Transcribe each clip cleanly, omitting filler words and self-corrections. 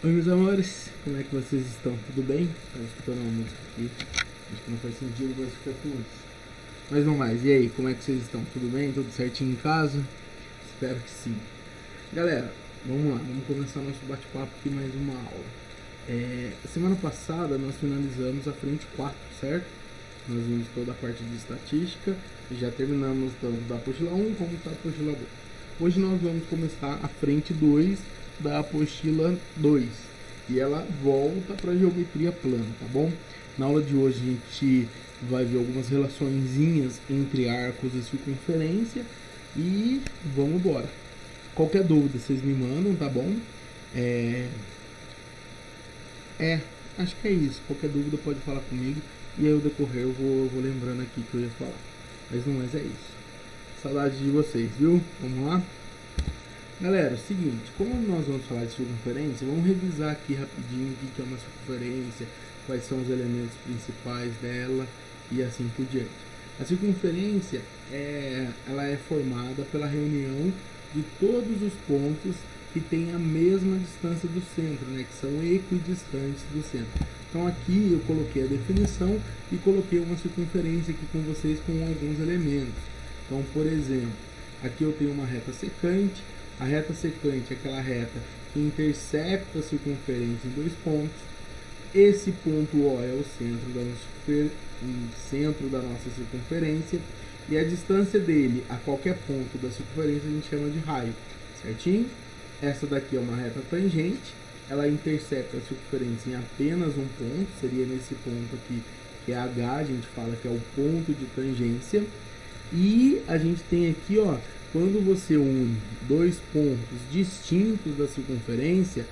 Oi, meus amores, como é que vocês estão? Tudo bem? Estava escutando uma música aqui, acho que não faz sentido, vou ficar com isso. Mas não mais, e aí, como é que vocês estão? Tudo bem? Tudo certinho em casa? Espero que sim. Galera, vamos lá, vamos começar nosso bate-papo aqui, mais uma aula. Semana passada nós finalizamos a frente 4, certo? Nós vimos toda a parte de estatística e já terminamos tanto da apostila 1 como da apostila 2. Hoje nós vamos começar a frente 2 da apostila 2 e ela volta para geometria plana, tá bom? Na aula de hoje a gente vai ver algumas relaçõezinhas entre arcos e circunferência e vamos embora. Qualquer dúvida vocês me mandam, tá bom? É, acho que é isso. Qualquer dúvida pode falar comigo e aí ao decorrer eu vou lembrando aqui que eu ia falar. Mas não mais é isso. Saudade de vocês, viu? Vamos lá? Galera, seguinte, como nós vamos falar de circunferência, vamos revisar aqui rapidinho o que é uma circunferência, quais são os elementos principais dela e assim por diante. A circunferência ela é formada pela reunião de todos os pontos que têm a mesma distância do centro, né, que são equidistantes do centro. Então aqui eu coloquei a definição e coloquei uma circunferência aqui com vocês com alguns elementos. Então, por exemplo, aqui eu tenho uma reta secante. A reta secante é aquela reta que intersecta a circunferência em dois pontos. Esse ponto O é o centro da nossa circunferência e a distância dele a qualquer ponto da circunferência a gente chama de raio, certinho? Essa daqui é uma reta tangente, ela intersecta a circunferência em apenas um ponto, seria nesse ponto aqui, que é H, a gente fala que é o ponto de tangência. E a gente tem aqui, ó, quando você une dois pontos distintos da circunferência,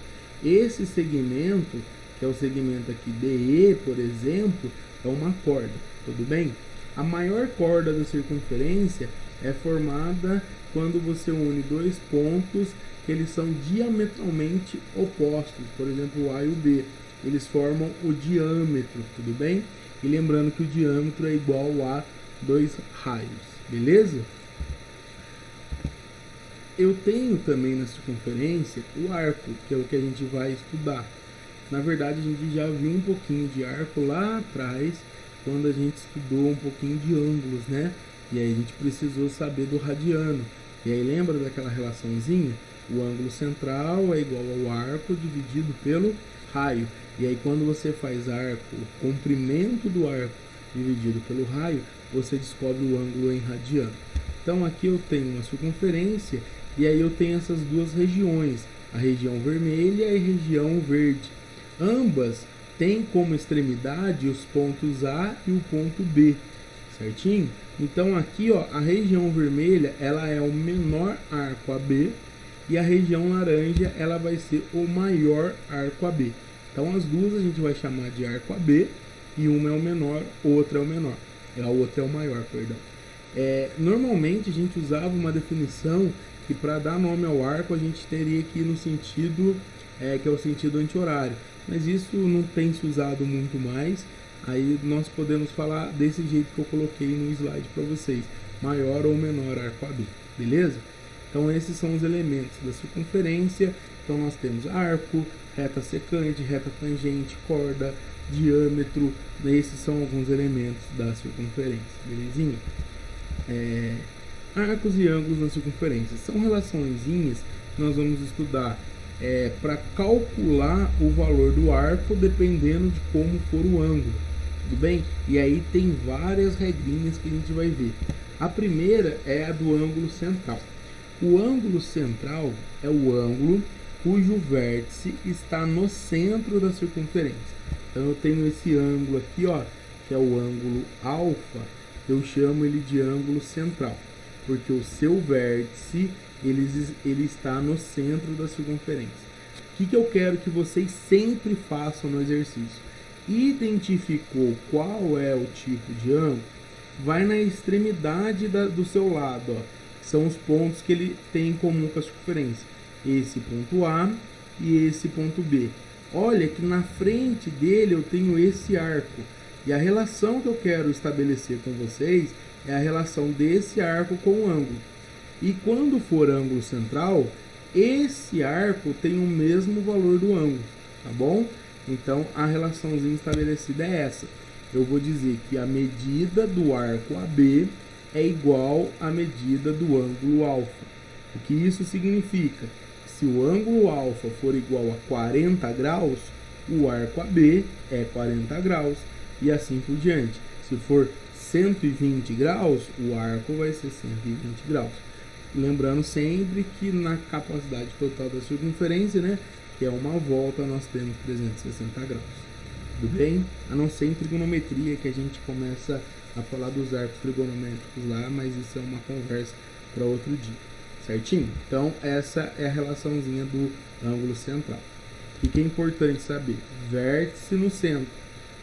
esse segmento, que é o segmento aqui DE, por exemplo, é uma corda, tudo bem? A maior corda da circunferência é formada quando você une dois pontos que eles são diametralmente opostos, por exemplo, o A e o B. Eles formam o diâmetro, tudo bem? E lembrando que o diâmetro é igual a 2 raios, beleza? Eu tenho também na circunferência o arco, que é o que a gente vai estudar. Na verdade, a gente já viu um pouquinho de arco lá atrás, quando a gente estudou um pouquinho de ângulos, né? E aí a gente precisou saber do radiano. E aí lembra daquela relaçãozinha? O ângulo central é igual ao arco dividido pelo raio. E aí quando você faz arco, o comprimento do arco dividido pelo raio, você descobre o ângulo em radiano. Então aqui eu tenho uma circunferência e aí eu tenho essas duas regiões, a região vermelha e a região verde. Ambas têm como extremidade os pontos A e o ponto B, certinho? Então aqui, ó, a região vermelha ela é o menor arco AB e a região laranja ela vai ser o maior arco AB. Então as duas a gente vai chamar de arco AB e uma é o menor, outra é o menor. A outra é o maior, perdão. Normalmente a gente usava uma definição que para dar nome ao arco a gente teria que ir no sentido que é o sentido anti-horário, mas isso não tem se usado muito mais. Aí nós podemos falar desse jeito que eu coloquei no slide para vocês, maior ou menor arco AB, beleza? Então esses são os elementos da circunferência. Então nós temos arco, reta secante, reta tangente, corda, diâmetro. Esses são alguns elementos da circunferência, belezinha? Arcos e ângulos na circunferência são relaçõezinhas que nós vamos estudar para calcular o valor do arco dependendo de como for o ângulo, tudo bem? E aí tem várias regrinhas que a gente vai ver. A primeira é a do ângulo central. O ângulo central é o ângulo cujo vértice está no centro da circunferência. Então eu tenho esse ângulo aqui, ó, que é o ângulo alfa, eu chamo ele de ângulo central, porque o seu vértice ele está no centro da circunferência. O que eu quero que vocês sempre façam no exercício? Identificou qual é o tipo de ângulo? Vai na extremidade do seu lado, ó, são os pontos que ele tem em comum com a circunferência. Esse ponto A e esse ponto B. Olha que na frente dele eu tenho esse arco. E a relação que eu quero estabelecer com vocês é a relação desse arco com o ângulo. E quando for ângulo central, esse arco tem o mesmo valor do ângulo. tá bom? Então a relaçãozinha estabelecida é essa. Eu vou dizer que a medida do arco AB é igual à medida do ângulo alfa. O que isso significa? Se o ângulo alfa for igual a 40 graus, o arco AB é 40 graus e assim por diante. Se for 120 graus, o arco vai ser 120 graus. Lembrando sempre que na capacidade total da circunferência, né, que é uma volta, nós temos 360 graus. Tudo bem? A não ser em trigonometria, que a gente começa a falar dos arcos trigonométricos lá, mas isso é uma conversa para outro dia. Certinho? Então, essa é a relaçãozinha do ângulo central. O que é importante saber? Vértice no centro.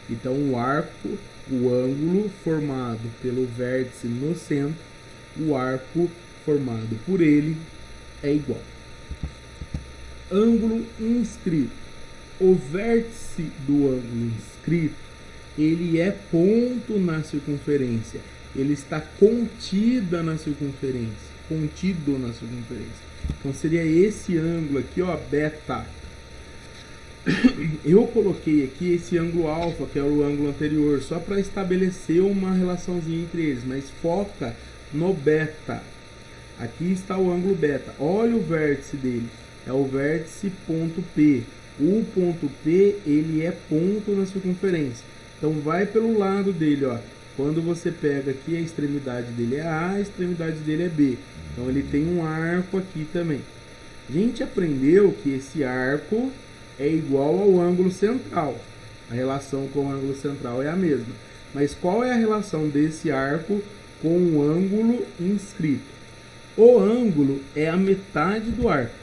Então, o arco, o ângulo formado pelo vértice no centro, o arco formado por ele é igual. Ângulo inscrito. O vértice do ângulo inscrito, ele é ponto na circunferência. Ele está contido na circunferência. Então seria esse ângulo aqui, ó, beta. Eu coloquei aqui esse ângulo alfa, que é o ângulo anterior, só para estabelecer uma relaçãozinha entre eles, mas foca no beta. Aqui está o ângulo beta. Olha o vértice dele. É o vértice ponto P. O ponto P, ele é ponto na circunferência. Então vai pelo lado dele, ó. Quando você pega aqui, a extremidade dele é A, a extremidade dele é B. Então ele tem um arco aqui também. A gente aprendeu que esse arco é igual ao ângulo central. A relação com o ângulo central é a mesma. Mas qual é a relação desse arco com o ângulo inscrito? O ângulo é a metade do arco.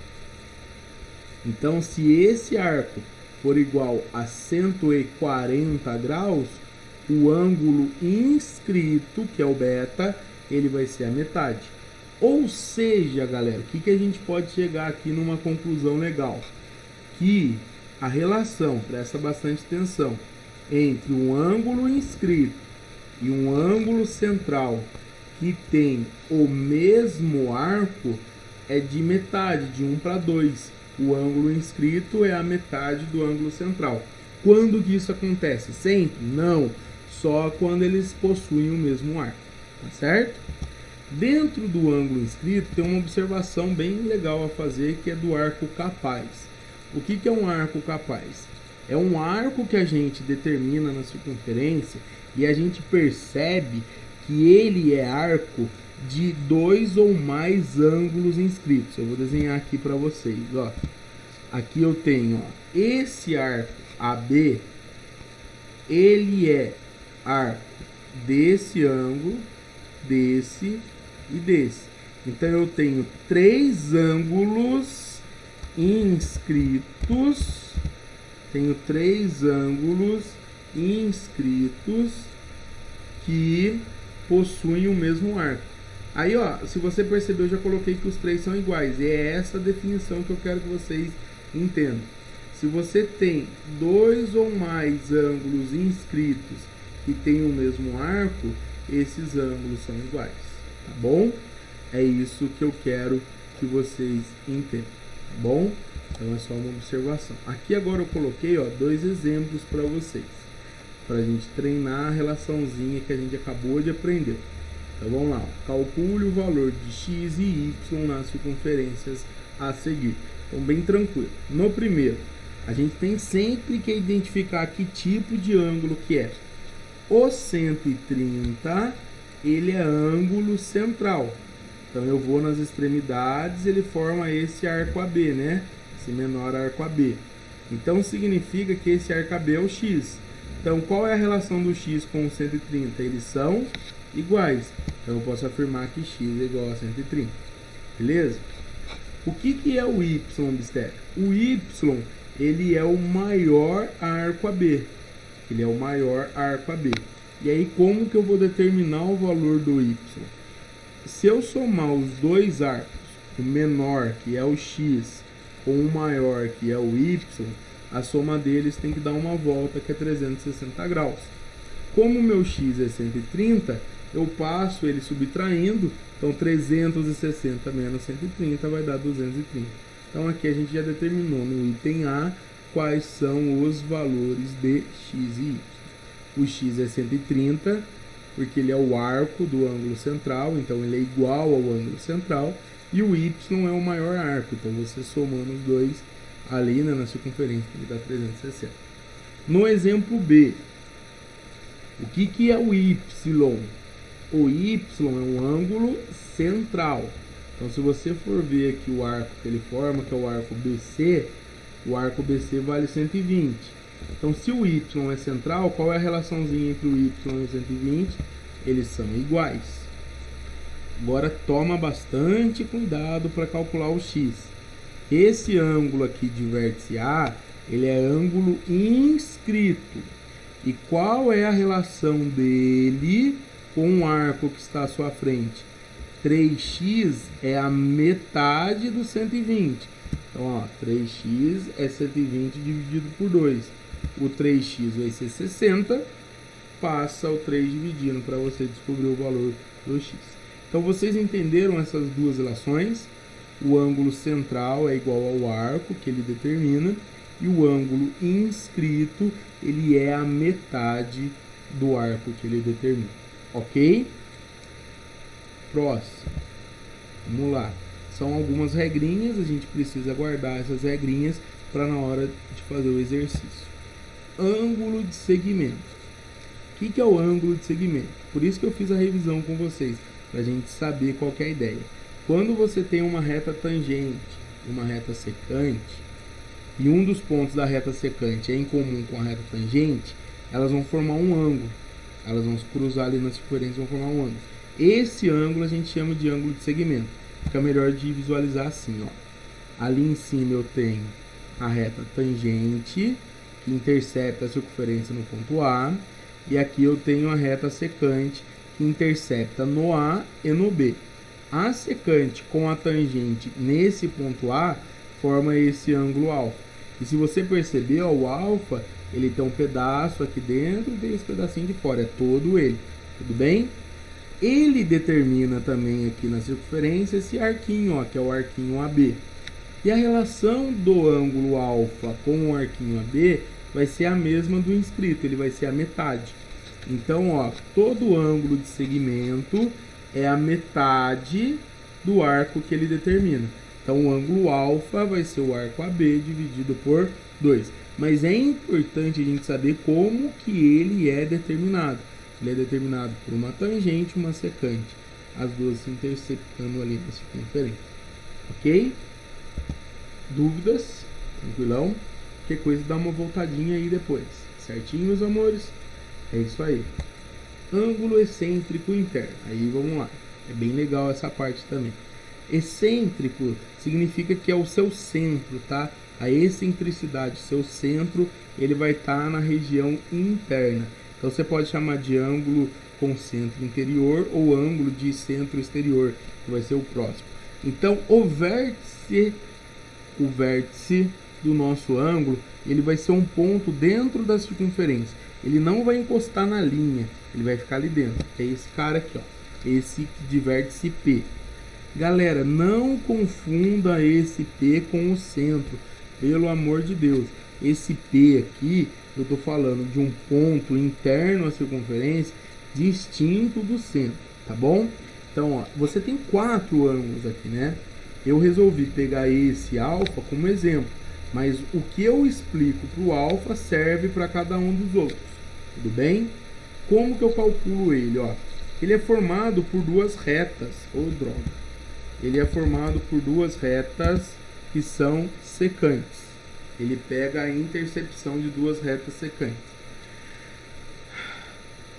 Então, se esse arco for igual a 140 graus, o ângulo inscrito, que é o beta, ele vai ser a metade. Ou seja, galera, o que a gente pode chegar aqui numa conclusão legal? Que a relação, presta bastante atenção, entre um ângulo inscrito e um ângulo central que tem o mesmo arco é de metade, de 1 para 2. O ângulo inscrito é a metade do ângulo central. Quando que isso acontece? Sempre? Não. Só quando eles possuem o mesmo arco. Tá certo? Dentro do ângulo inscrito tem uma observação bem legal a fazer, que é do arco capaz. O que é um arco capaz? É um arco que a gente determina na circunferência e a gente percebe que ele é arco de 2 ou mais ângulos inscritos. Eu vou desenhar aqui para vocês, ó. Aqui eu tenho, ó, esse arco AB, ele é arco desse ângulo, desse e desse. Então eu tenho 3 ângulos inscritos. Tenho 3 ângulos inscritos que possuem o mesmo arco. Aí, ó, se você percebeu, eu já coloquei que os 3 são iguais. E é essa a definição que eu quero que vocês entendam. Se você tem 2 ou mais ângulos inscritos que têm o mesmo arco, esses ângulos são iguais. Tá bom? É isso que eu quero que vocês entendam. Tá bom? Então é só uma observação. Aqui agora eu coloquei, ó, 2 exemplos para vocês, para a gente treinar a relaçãozinha que a gente acabou de aprender. Então vamos lá, calcule o valor de x e y nas circunferências a seguir. Então bem tranquilo. No primeiro, a gente tem sempre que identificar que tipo de ângulo que é. O 130, ele é ângulo central. Então eu vou nas extremidades, ele forma esse arco AB, né? Esse menor arco AB. Então significa que esse arco AB é o x. Então qual é a relação do x com o 130? Eles são iguais. Então eu posso afirmar que x é igual a 130. Beleza? O que é o y, obstétrico? O y, ele é o maior arco AB. Ele é o maior arco AB. E aí como que eu vou determinar o valor do y? Se eu somar os dois arcos, o menor, que é o x, com o maior, que é o y, a soma deles tem que dar uma volta, que é 360 graus. Como o meu x é 130, eu passo ele subtraindo, então 360 menos 130 vai dar 230. Então aqui a gente já determinou no item A quais são os valores de x e y. O x é 130, porque ele é o arco do ângulo central, então ele é igual ao ângulo central, e o y é o maior arco, então você somando os dois ali, né, na circunferência, ele dá 360. No exemplo B, o que é o y? O y é um ângulo central. Então, se você for ver aqui o arco que ele forma, que é o arco BC, o arco BC vale 120. Então, se o y é central, qual é a relaçãozinha entre o y e o 120? Eles são iguais. Agora, toma bastante cuidado para calcular o x. Esse ângulo aqui de vértice A, ele é ângulo inscrito. E qual é a relação dele com o arco que está à sua frente? 3x é a metade do 120. Então, ó, 3x é 120 dividido por 2. O 3x vai ser 60. Passa o 3 dividindo para você descobrir o valor do x. Então, vocês entenderam essas duas relações? O ângulo central é igual ao arco que ele determina. E o ângulo inscrito, ele é a metade do arco que ele determina. Ok? Próximo. Vamos lá. São algumas regrinhas, a gente precisa guardar essas regrinhas para na hora de fazer o exercício. Ângulo de segmento. O que é o ângulo de segmento? Por isso que eu fiz a revisão com vocês, para a gente saber qual que é a ideia. Quando você tem uma reta tangente e uma reta secante, e um dos pontos da reta secante é em comum com a reta tangente, elas vão formar um ângulo. Elas vão se cruzar ali na circunferência e vão formar um ângulo. Esse ângulo a gente chama de ângulo de segmento. Fica melhor de visualizar assim, ó. Ali em cima eu tenho a reta tangente, que intercepta a circunferência no ponto A. E aqui eu tenho a reta secante, que intercepta no A e no B. A secante com a tangente nesse ponto A forma esse ângulo alfa. E se você perceber, ó, o alfa, ele tem um pedaço aqui dentro e tem esse pedacinho de fora. É todo ele. Tudo bem? Ele determina também aqui na circunferência esse arquinho, ó, que é o arquinho AB. E a relação do ângulo alfa com o arquinho AB vai ser a mesma do inscrito. Ele vai ser a metade. Então, ó, todo ângulo de segmento é a metade do arco que ele determina. Então, o ângulo alfa vai ser o arco AB dividido por 2. Mas é importante a gente saber como que ele é determinado. Ele é determinado por uma tangente e uma secante. As duas se interceptando ali na circunferência. Ok? Dúvidas? Tranquilão? Qualquer coisa dá uma voltadinha aí depois. Certinho, meus amores? É isso aí. Ângulo excêntrico interno. Aí, vamos lá. É bem legal essa parte também. Excêntrico significa que é o seu centro, tá? A excentricidade, seu centro, ele vai estar na região interna. Então você pode chamar de ângulo com centro interior ou ângulo de centro exterior, que vai ser o próximo. Então o vértice do nosso ângulo, ele vai ser um ponto dentro da circunferência. Ele não vai encostar na linha, ele vai ficar ali dentro. É esse cara aqui, ó, esse de vértice P. Galera, não confunda esse P com o centro, pelo amor de Deus. Esse P aqui, eu estou falando de um ponto interno à circunferência distinto do centro, tá bom? Então, ó, você tem 4 ângulos aqui, né? Eu resolvi pegar esse alfa como exemplo, mas o que eu explico para o alfa serve para cada um dos outros, tudo bem? Como que eu calculo ele? Ó, ele é formado por duas retas, droga. Ele é formado por duas retas que são secantes. Ele pega a intercepção de duas retas secantes.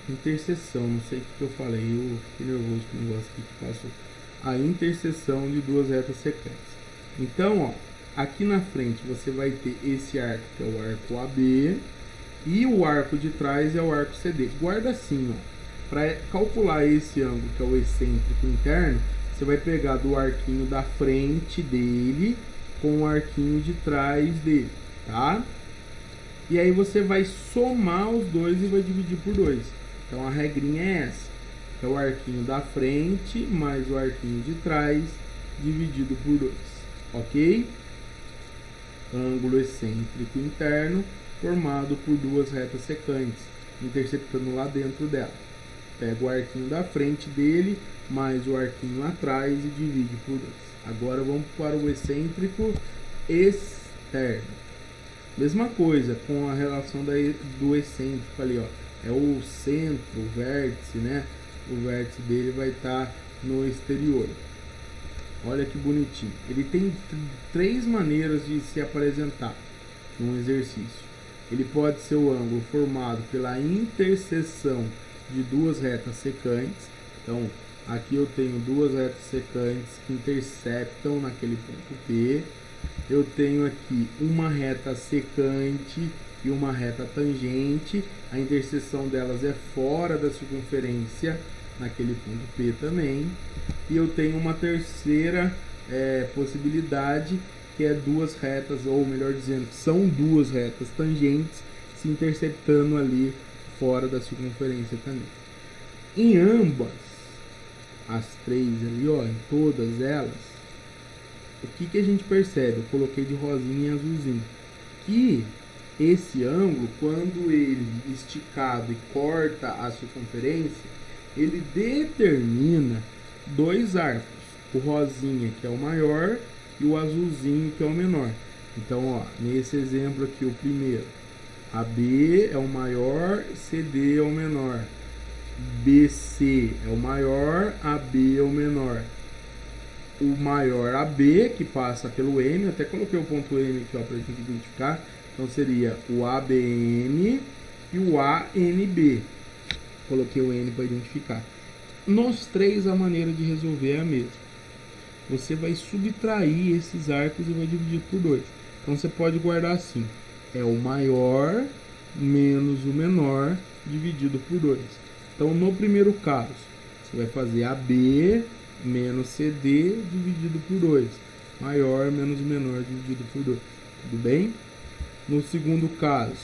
Interseção, não sei o que eu falei, eu fiquei nervoso com o negócio aqui que passou. A interseção de duas retas secantes. Então, ó, aqui na frente você vai ter esse arco, que é o arco AB, e o arco de trás é o arco CD. Guarda assim, ó, para calcular esse ângulo, que é o excêntrico interno, você vai pegar do arquinho da frente dele com o arquinho de trás dele, tá? E aí você vai somar os dois e vai dividir por 2. Então a regrinha é essa. É o arquinho da frente mais o arquinho de trás dividido por 2. Ok? ângulo excêntrico interno formado por duas retas secantes, interceptando lá dentro dela. Pega o arquinho da frente dele, mais o arquinho atrás e divide por 2. Agora vamos para o excêntrico externo. Mesma coisa com a relação do excêntrico ali, ó. É o centro, o vértice, né? O vértice dele vai estar no exterior. Olha que bonitinho. Ele tem 3 maneiras de se apresentar num exercício. Ele pode ser o ângulo formado pela interseção de duas retas secantes. Então, aqui eu tenho duas retas secantes que interceptam naquele ponto P. Eu tenho aqui uma reta secante e uma reta tangente. A interseção delas é fora da circunferência naquele ponto P também. E eu tenho uma terceira possibilidade, que é duas retas, ou melhor dizendo, são duas retas tangentes se interceptando ali fora da circunferência também. Em ambas, as 3 ali, ó, em todas elas, o que a gente percebe? Eu coloquei de rosinha e azulzinho. Que esse ângulo, quando ele esticado e corta a circunferência, ele determina 2 arcos. O rosinha, que é o maior, e o azulzinho, que é o menor. Então, ó, nesse exemplo aqui, o primeiro, AB é o maior, CD é o menor. BC é o maior, AB é o menor. O maior AB, que passa pelo M, eu até coloquei o ponto M aqui, ó, pra gente identificar. Então seria o ABN e o ANB. Coloquei o N para identificar. Nos 3 a maneira de resolver é a mesma. Você vai subtrair esses arcos e vai dividir por 2. Então você pode guardar assim: é o maior menos o menor dividido por 2. Então no primeiro caso, você vai fazer AB menos CD dividido por 2. Maior menos o menor dividido por 2. Tudo bem? No segundo caso,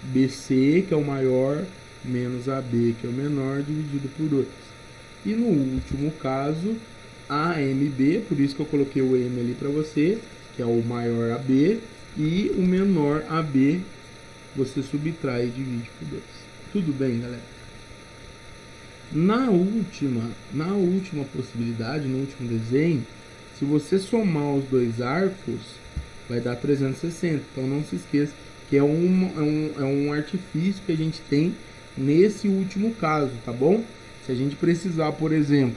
BC, que é o maior, menos AB, que é o menor, dividido por 2. E no último caso, AMB, por isso que eu coloquei o M ali para você, que é o maior AB, e o menor AB, você subtrai e divide por 2. Tudo bem, galera? Na última possibilidade, no último desenho, se você somar os 2 arcos, vai dar 360. Então não se esqueça que é um artifício que a gente tem nesse último caso, tá bom? Se a gente precisar, por exemplo,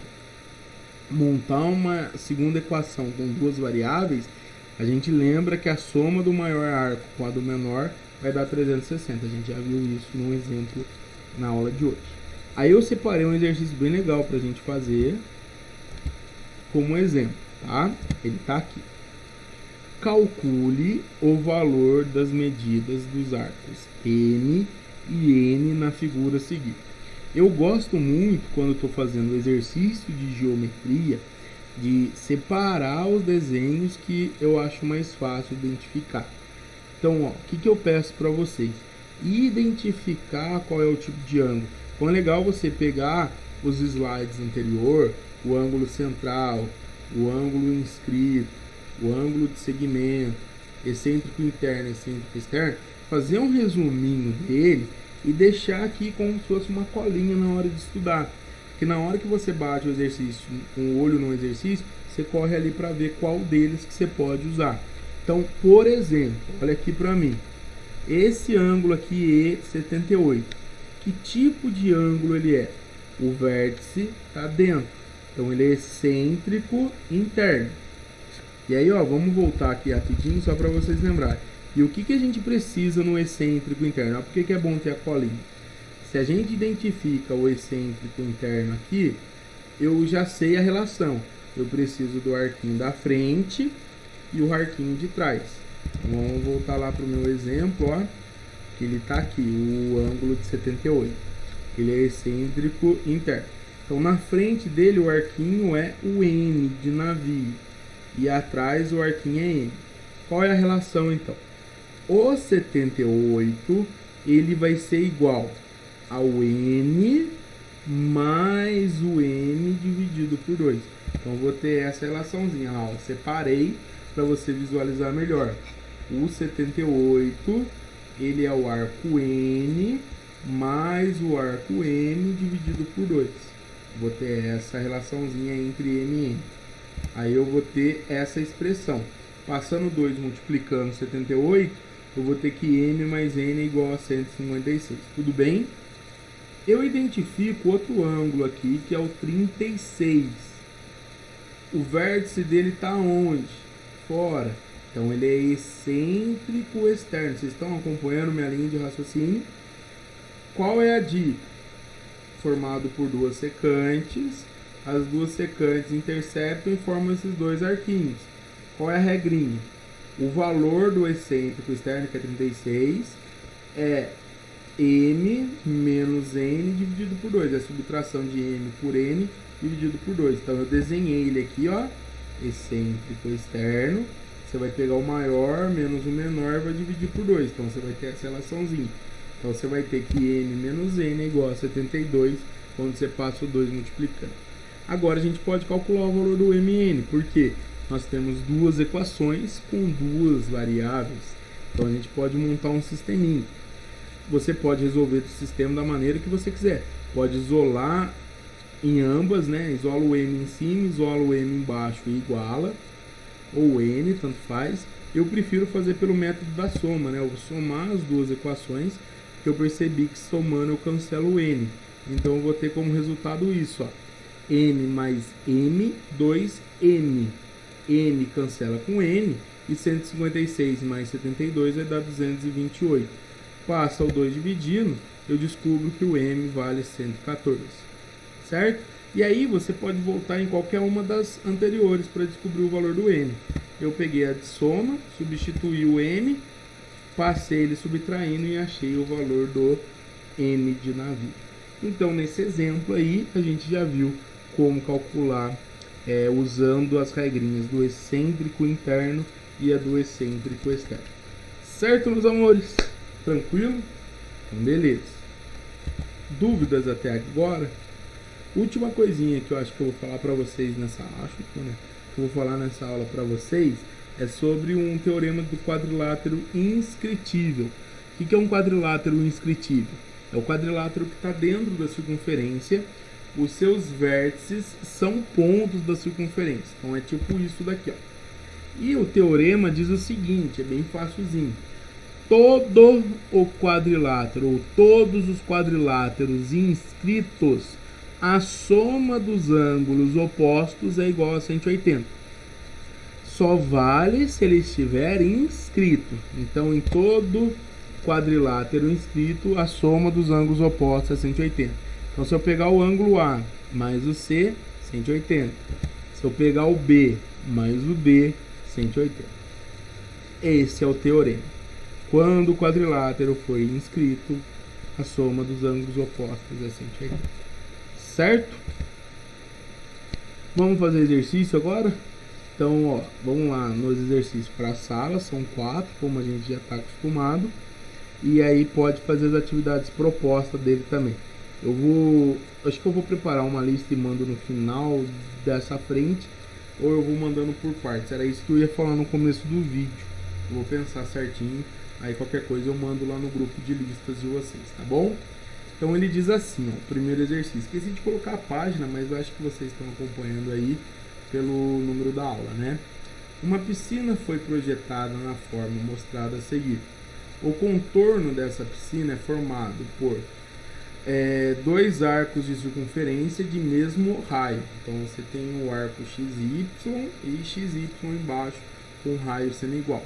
montar uma segunda equação com 2 variáveis, a gente lembra que a soma do maior arco com a do menor vai dar 360. A gente já viu isso num exemplo na aula de hoje. Aí eu separei um exercício bem legal pra gente fazer como exemplo, tá? Ele tá aqui. Calcule o valor das medidas dos arcos M e N na figura seguinte. Eu gosto muito, quando estou fazendo exercício de geometria, de separar os desenhos que eu acho mais fácil identificar. Então, ó, o que eu peço para vocês? Identificar qual é o tipo de ângulo. Então é legal você pegar os slides anterior, o ângulo central, o ângulo inscrito, o ângulo de segmento, excêntrico interno, excêntrico externo, fazer um resuminho dele e deixar aqui como se fosse uma colinha na hora de estudar. Porque na hora que você bate o exercício, com o olho no exercício, você corre ali para ver qual deles que você pode usar. Então, por exemplo, olha aqui para mim. Esse ângulo aqui, E78. Que tipo de ângulo ele é? O vértice está dentro. Então, ele é excêntrico interno. E aí, ó, vamos voltar aqui rapidinho só para vocês lembrarem. E o que a gente precisa no excêntrico interno? Por que é bom ter a colinha? Se a gente identifica o excêntrico interno aqui, eu já sei a relação. Eu preciso do arquinho da frente e o arquinho de trás. Vamos voltar lá para o meu exemplo, ó, que ele está aqui, o ângulo de 78. Ele é excêntrico interno. Então, na frente dele, o arquinho é o N de navio. E atrás, o arquinho é M. Qual é a relação, então? O 78, ele vai ser igual ao N mais o M dividido por 2. Então, vou ter essa relaçãozinha. Ó, eu separei para você visualizar melhor. O 78, ele é o arco N mais o arco M dividido por 2. Vou ter essa relaçãozinha entre M e N. Aí eu vou ter essa expressão. Passando 2 multiplicando 78, eu vou ter que M mais N é igual a 156. Tudo bem? Eu identifico outro ângulo aqui, que é o 36. O vértice dele está onde? Fora. Então ele é excêntrico externo. Vocês estão acompanhando minha linha de raciocínio? Qual é a dica? Formado por duas secantes. As duas secantes interceptam e formam esses dois arquinhos. Qual é a regrinha? O valor do excêntrico externo, que é 36, é M menos N dividido por 2. É a subtração de M por N dividido por 2. Então eu desenhei ele aqui, ó. Excêntrico externo. Você vai pegar o maior menos o menor e vai dividir por 2. Então você vai ter essa relaçãozinha. Então você vai ter que M menos N é igual a 72 quando você passa o 2 multiplicando. Agora a gente pode calcular o valor do MN, porque nós temos duas equações com duas variáveis. Então a gente pode montar um sisteminha. Você pode resolver o sistema da maneira que você quiser. Pode isolar em ambas, né? Isola o M em cima, isola o M embaixo e iguala. Ou N, tanto faz. Eu prefiro fazer pelo método da soma, né? Eu vou somar as duas equações, que eu percebi que somando eu cancelo o N. Então eu vou ter como resultado isso, ó. M mais M, 2M. N cancela com N, e 156 mais 72 vai dar 228. Passa o 2 dividindo, eu descubro que o M vale 114. Certo? E aí você pode voltar em qualquer uma das anteriores para descobrir o valor do N. Eu peguei a de soma, substituí o M, passei ele subtraindo e achei o valor do M de navio. Então, nesse exemplo aí, a gente já viu como calcular usando as regrinhas do excêntrico interno e a do excêntrico externo. Certo, meus amores? Tranquilo? Então, beleza. Dúvidas até agora? Última coisinha que eu acho que eu vou falar para vocês nessa aula para vocês é sobre um teorema do quadrilátero inscritível. O que é um quadrilátero inscritível? É o quadrilátero que está dentro da circunferência. Os seus vértices são pontos da circunferência. Então é tipo isso daqui, ó. E o teorema diz o seguinte, é bem facilzinho. Todo o quadrilátero, ou todos os quadriláteros inscritos, a soma dos ângulos opostos é igual a 180. Só vale se ele estiver inscrito. Então, em todo quadrilátero inscrito, a soma dos ângulos opostos é 180. Então, se eu pegar o ângulo A mais o C, 180. Se eu pegar o B mais o D, 180. Esse é o teorema. Quando o quadrilátero foi inscrito, a soma dos ângulos opostos é 180. Certo? Vamos fazer exercício agora? Então, ó, vamos lá nos exercícios para a sala, são 4, como a gente já está acostumado. E aí pode fazer as atividades propostas dele também. Acho que eu vou preparar uma lista e mando no final dessa frente, ou eu vou mandando por partes. Era isso que eu ia falar no começo do vídeo. Eu vou pensar certinho, aí qualquer coisa eu mando lá no grupo de listas de vocês, tá bom? Então ele diz assim, ó, primeiro exercício. Esqueci de colocar a página, mas eu acho que vocês estão acompanhando aí pelo número da aula, né? Uma piscina foi projetada na forma mostrada a seguir. O contorno dessa piscina é formado por dois arcos de circunferência de mesmo raio. Então você tem o arco XY e XY embaixo, com raio sendo igual.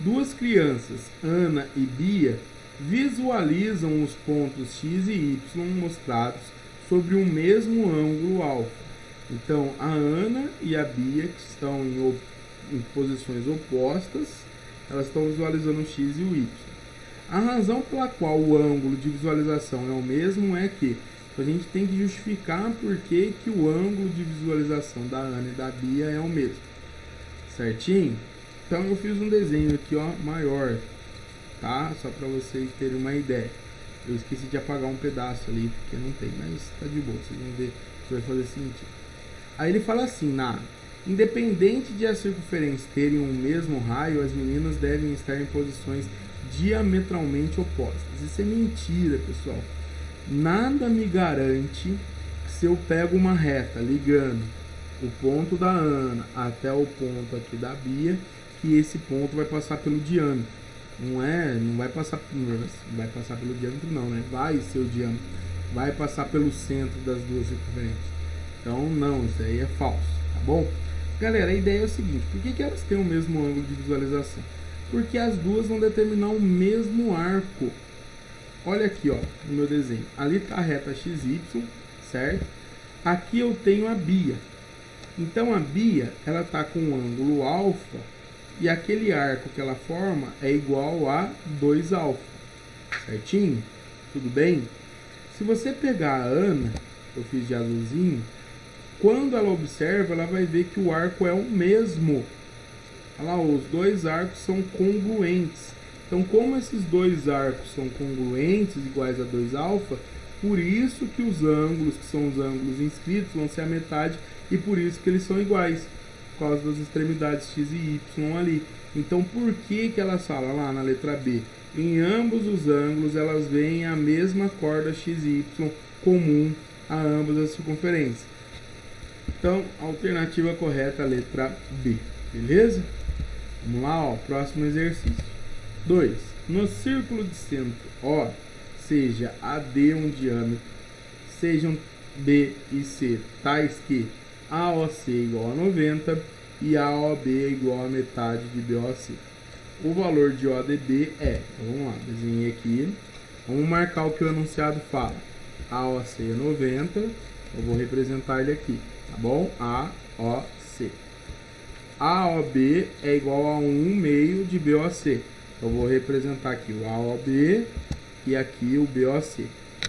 Duas crianças, Ana e Bia, visualizam os pontos X e Y mostrados sobre o mesmo ângulo alfa. Então, a Ana e a Bia, que estão em posições opostas, elas estão visualizando o X e o Y. A razão pela qual o ângulo de visualização é o mesmo é que a gente tem que justificar por que o ângulo de visualização da Ana e da Bia é o mesmo. Certinho? Então, eu fiz um desenho aqui, ó, maior, tá? Só para vocês terem uma ideia. Eu esqueci de apagar um pedaço ali, porque não tem, mas tá de boa, vocês vão ver que vai fazer sentido. Aí ele fala assim, Independente de as circunferências terem o mesmo raio, as meninas devem estar em posições diametralmente opostas. Isso é mentira, pessoal. Nada me garante que se eu pego uma reta ligando o ponto da Ana até o ponto aqui da Bia, que esse ponto vai passar pelo diâmetro. Não vai passar pelo diâmetro não, né? Vai ser o diâmetro. Vai passar pelo centro das duas circunferências. Então, não, isso aí é falso, tá bom? Galera, a ideia é o seguinte, por que elas têm o mesmo ângulo de visualização? Porque as duas vão determinar o mesmo arco. Olha aqui, ó, no meu desenho. Ali está a reta XY, certo? Aqui eu tenho a Bia. Então a Bia, ela está com um ângulo alfa e aquele arco que ela forma é igual a 2 alfa. Certinho? Tudo bem? Se você pegar a Ana, eu fiz de azulzinho, quando ela observa, ela vai ver que o arco é o mesmo. Olha lá, os dois arcos são congruentes. Então, como esses dois arcos são congruentes, iguais a 2 alfa, por isso que os ângulos, que são os ângulos inscritos, vão ser a metade e por isso que eles são iguais, por causa das extremidades x e y ali. Então, por que elas falam lá na letra B? Em ambos os ângulos, elas veem a mesma corda x e y comum a ambas as circunferências. Então, a alternativa correta é a letra B, beleza? Vamos lá, ó, próximo exercício. 2. No círculo de centro O, seja AD um diâmetro, sejam B e C tais que AOC igual a 90 e AOB igual a metade de BOC. O valor de ODB é, então vamos lá, desenhei aqui, vamos marcar o que o enunciado fala. AOC é 90, eu vou representar ele aqui, tá bom? AOC. AOB é igual a 1 meio de BOC. Eu vou representar aqui o AOB e aqui o BOC.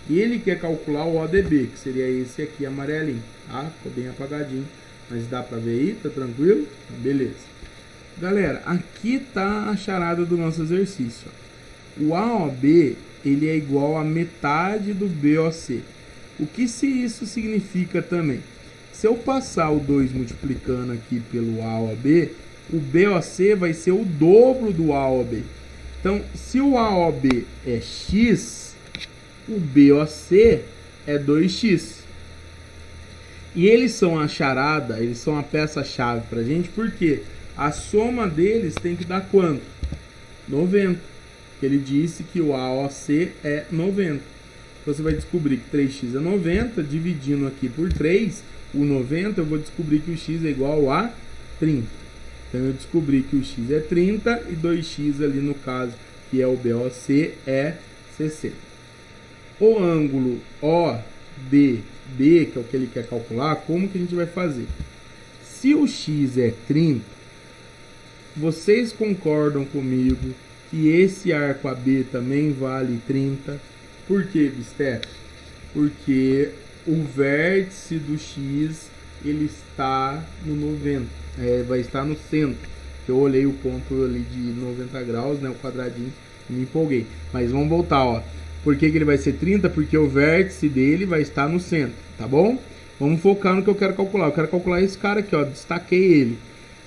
E ele quer calcular o ODB, que seria esse aqui amarelinho, tá? Ficou bem apagadinho, mas dá pra ver aí, tá tranquilo? Então, beleza. Galera, aqui tá a charada do nosso exercício. O AOB, ele é igual a metade do BOC. O que isso significa também? Se eu passar o 2 multiplicando aqui pelo AOB, o BOC vai ser o dobro do AOB. Então, se o AOB é x, o BOC é 2x. E eles são a charada, eles são a peça-chave pra gente, porque a soma deles tem que dar quanto? 90. Ele disse que o AOC é 90. Então, você vai descobrir que 3x é 90, dividindo aqui por 3, o 90, eu vou descobrir que o x é igual a 30. Então, eu descobri que o x é 30 e 2x ali no caso, que é o BOC, é 60. O ângulo ODB, que é o que ele quer calcular, como que a gente vai fazer? Se o x é 30, vocês concordam comigo que esse arco AB também vale 30? Por que, Bisteca? Porque o vértice do x ele está no 90, vai estar no centro. Eu olhei o ponto ali de 90 graus, né, o quadradinho, e me empolguei. Mas vamos voltar, ó. Por que ele vai ser 30? Porque o vértice dele vai estar no centro, tá bom? Vamos focar no que eu quero calcular. Eu quero calcular esse cara aqui, ó, destaquei ele.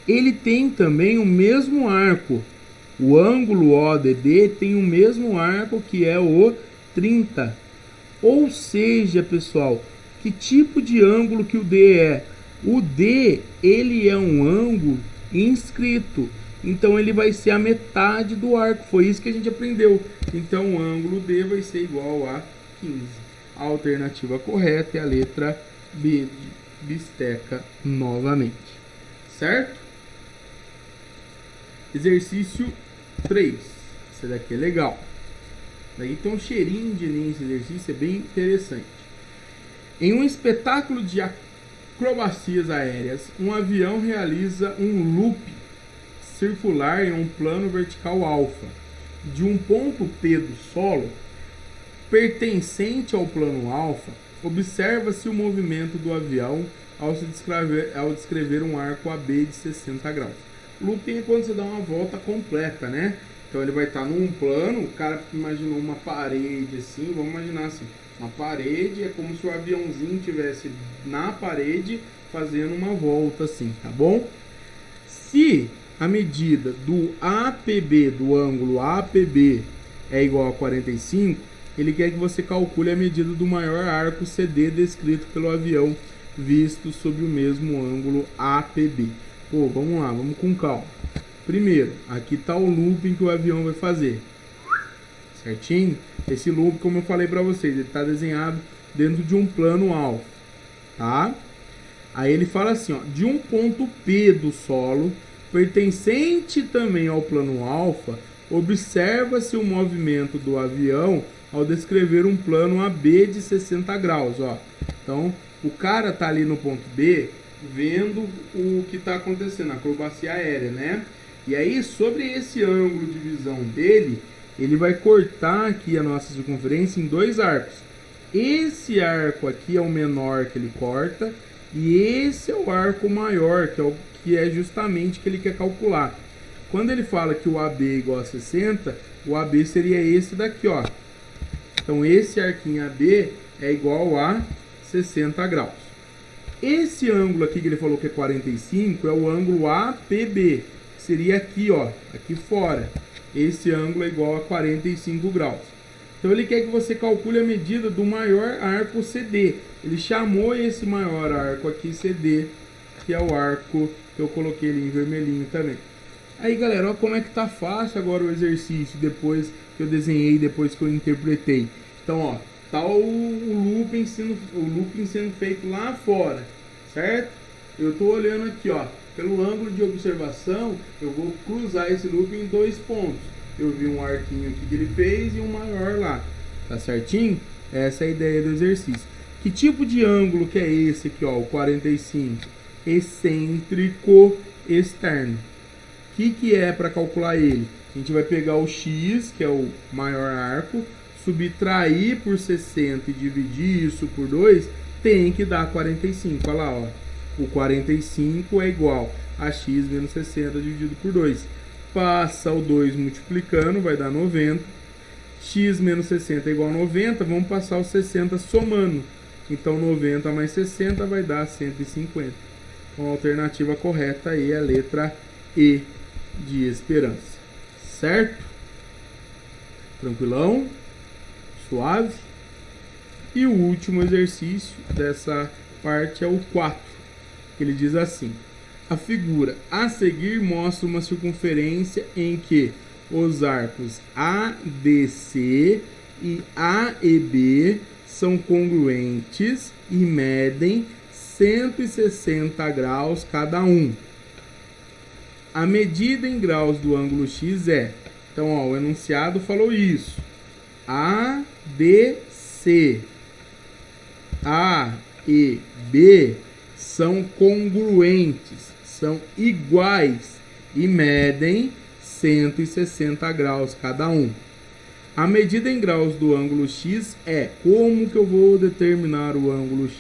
Ele tem também o mesmo arco. O ângulo ODB tem o mesmo arco que é o 30. Ou seja, pessoal, que tipo de ângulo que o D é? O D, ele é um ângulo inscrito. Então, ele vai ser a metade do arco. Foi isso que a gente aprendeu. Então, o ângulo D vai ser igual a 15. A alternativa correta é a letra B de Bisteca novamente. Certo? Exercício 3. Esse daqui é legal. Daí tem um cheirinho de linha esse exercício, é bem interessante. Em um espetáculo de acrobacias aéreas, um avião realiza um loop circular em um plano vertical alfa de um ponto P do solo pertencente ao plano alfa. Observa-se o movimento do avião ao descrever um arco AB de 60 graus. Looping é quando você dá uma volta completa, né? Então ele vai estar num plano, o cara imaginou uma parede assim, vamos imaginar assim, uma parede é como se o aviãozinho estivesse na parede fazendo uma volta assim, tá bom? Se a medida do APB, do ângulo APB, é igual a 45, ele quer que você calcule a medida do maior arco CD descrito pelo avião visto sob o mesmo ângulo APB. Pô, vamos lá, vamos com calma. Primeiro, aqui está o looping que o avião vai fazer. Certinho? Esse loop, como eu falei para vocês, ele está desenhado dentro de um plano alfa. Tá? Aí ele fala assim, ó, de um ponto P do solo, pertencente também ao plano alfa, observa-se o movimento do avião ao descrever um plano AB de 60 graus. Ó. Então, o cara tá ali no ponto B, vendo o que está acontecendo, a acrobacia aérea, né? E aí, sobre esse ângulo de visão dele, ele vai cortar aqui a nossa circunferência em dois arcos. Esse arco aqui é o menor que ele corta, e esse é o arco maior, que é justamente que ele quer calcular. Quando ele fala que o AB é igual a 60, o AB seria esse daqui, ó. Então, esse arquinho AB é igual a 60 graus. Esse ângulo aqui que ele falou que é 45 é o ângulo APB, que seria aqui, ó, aqui fora. Esse ângulo é igual a 45 graus. Então ele quer que você calcule a medida do maior arco CD. Ele chamou esse maior arco aqui CD, que é o arco que eu coloquei ali em vermelhinho também. Aí galera, olha como é que tá fácil agora o exercício, depois que eu desenhei, depois que eu interpretei. Então ó, tá o looping sendo feito lá fora, certo? Eu tô olhando aqui, ó, pelo ângulo de observação, eu vou cruzar esse looping em dois pontos. Eu vi um arquinho aqui que ele fez e um maior lá, tá certinho? Essa é a ideia do exercício. Que tipo de ângulo que é esse aqui, ó, o 45? Excêntrico externo. O que é para calcular ele? A gente vai pegar o X, que é o maior arco, subtrair por 60 e dividir isso por 2, tem que dar 45. Olha lá, ó. O 45 é igual a x menos 60 dividido por 2. Passa o 2 multiplicando, vai dar 90. X menos 60 é igual a 90, vamos passar os 60 somando. Então 90 mais 60 vai dar 150. Então a alternativa correta aí é a letra E de esperança. Certo? Tranquilão? Suave? E o último exercício dessa parte é o 4, que ele diz assim: a figura a seguir mostra uma circunferência em que os arcos ADC e AEB são congruentes e medem 160 graus cada um. A medida em graus do ângulo X é... Então, ó, o enunciado falou isso. ADC, A e B são congruentes, são iguais e medem 160 graus cada um. A medida em graus do ângulo X é... Como que eu vou determinar o ângulo X?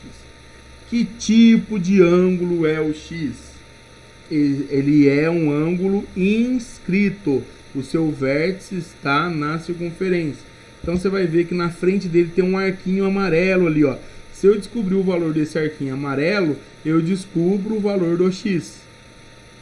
Que tipo de ângulo é o X? Ele é um ângulo inscrito. O seu vértice está na circunferência. Então você vai ver que na frente dele tem um arquinho amarelo ali, ó. Se eu descobrir o valor desse arquinho amarelo, eu descubro o valor do X.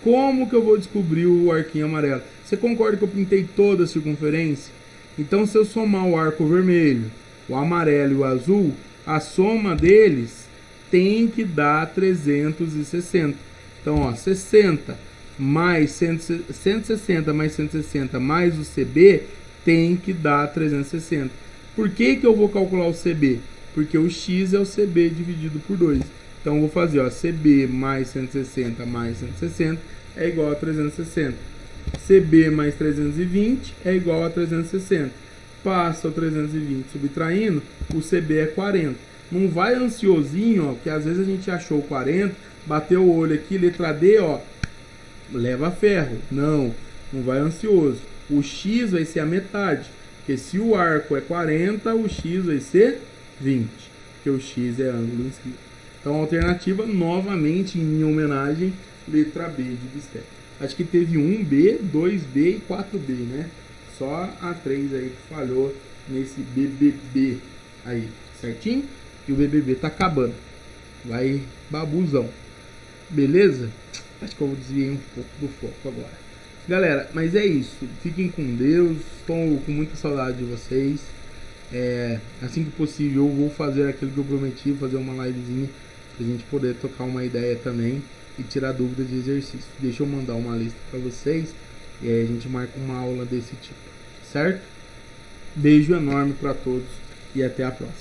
Como que eu vou descobrir o arquinho amarelo? Você concorda que eu pintei toda a circunferência? Então se eu somar o arco vermelho, o amarelo e o azul, a soma deles tem que dar 360. Então, ó, 60 mais 160 mais 160 mais o CB tem que dar 360. Por que que eu vou calcular o CB? Porque o X é o CB dividido por 2. Então, eu vou fazer, ó, CB mais 160 mais 160 é igual a 360. CB mais 320 é igual a 360. Passa o 320 subtraindo, o CB é 40. Não vai ansiosinho, ó, que às vezes a gente achou 40, bateu o olho aqui, letra D, ó, leva ferro. Não, não vai ansioso. O X vai ser a metade, porque se o arco é 40, o X vai ser 20, porque o X é ângulo inscrito. Então a alternativa, novamente, em minha homenagem, letra B de Bistério. Acho que teve 1B, 2B e 4B, né? Só a 3 aí que falhou nesse BBB aí, certinho? E o BBB tá acabando. Vai babuzão. Beleza? Acho que eu desviei um pouco do foco agora. Galera, mas é isso. Fiquem com Deus. Estou com muita saudade de vocês. Assim que possível eu vou fazer aquilo que eu prometi, fazer uma livezinha pra gente poder trocar uma ideia também e tirar dúvidas de exercício. Deixa eu mandar uma lista para vocês e aí a gente marca uma aula desse tipo, certo? Beijo enorme para todos e até a próxima.